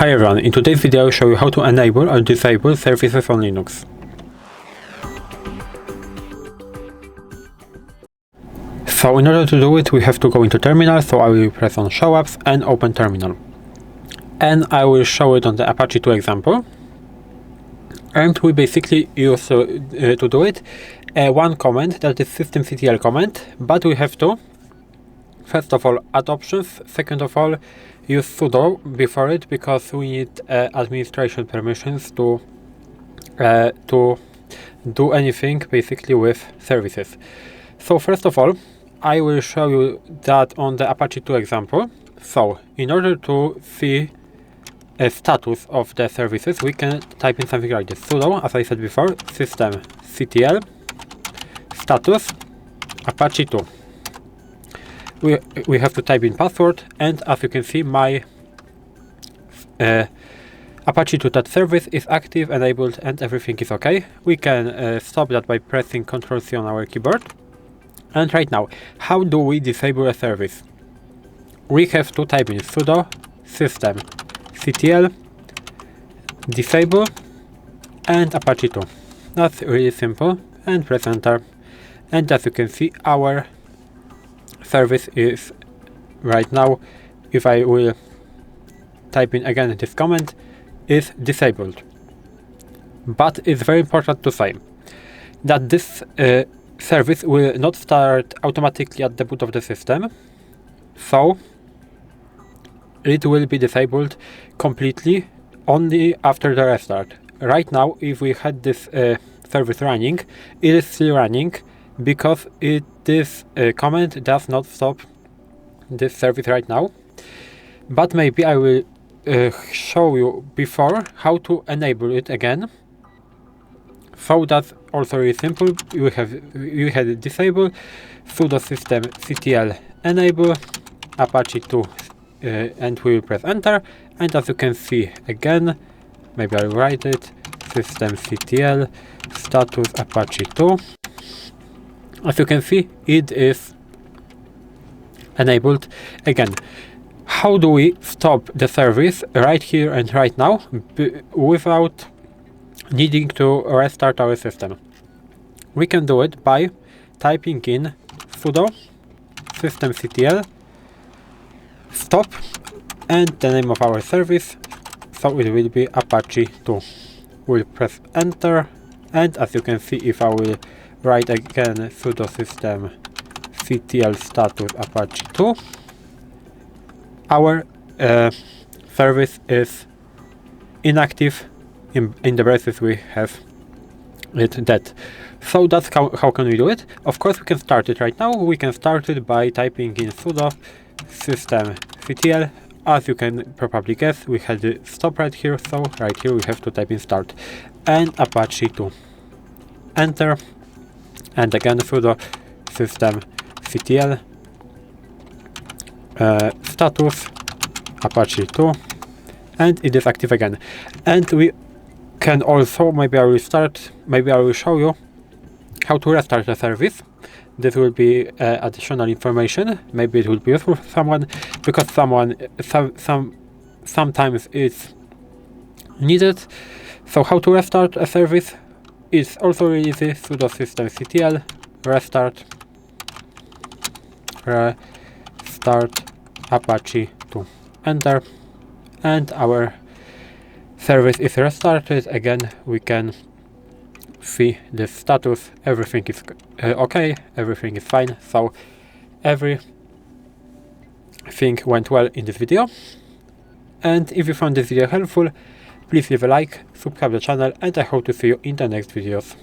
Hi everyone, in today's video I will show you how to enable or disable services on Linux. So in order to do it we have to go into terminal, so I will press on show apps and open terminal. And I will show it on the Apache2 example. And we basically use to do it one command, that is systemctl command, but we have to first of all add options, second of all use sudo before it, because we need administration permissions to do anything basically with services. So first of all I will show you that on the Apache2 example. So in order to see a status of the services we can type in something like this: sudo, as I said before, systemctl status Apache2. We have to type in password, and as you can see my Apache2.service is active, enabled, and everything is okay. We can stop that by pressing Ctrl+C on our keyboard. And right now, how do we disable a service? We have to type in sudo systemctl disable and Apache2. That's really simple, and press enter. And as you can see, our service is right now, if I will type in again this command, is disabled. But it's very important to say that this service will not start automatically at the boot of the system, so it will be disabled completely only after the restart. Right now, if we had this service running, it is still running, because this command does not stop this service right now. But maybe I will show you before how to enable it again. So that's also really simple. You had it disable, sudo systemctl enable Apache2 and we will press enter. And as you can see again, maybe I'll write it, systemctl status Apache2. As you can see, it is enabled again. How do we stop the service right here and right now without needing to restart our system? We can do it by typing in sudo systemctl stop and the name of our service, so it will be Apache2. We'll press enter, and as you can see, if I will write again sudo systemctl status Apache2, our service is inactive. In the braces we have it dead. So that's how can we do it. Of course we can start it right now. We can start it by typing in sudo systemctl. As you can probably guess, we had the stop right here, so right here we have to type in start and Apache2. Enter. And again sudo systemctl status Apache2, and it is active again. And we can also, maybe I will show you how to restart the service. This will be additional information. Maybe it will be useful for someone, because sometimes it's needed. So how to restart a service is also really easy. Sudo systemctl restart Apache2. Enter, and our service is restarted. Again, we can see the status. Everything is okay, everything is fine. So everything went well in this video. And if you found this video helpful, please leave a like, subscribe to the channel, and I hope to see you in the next videos.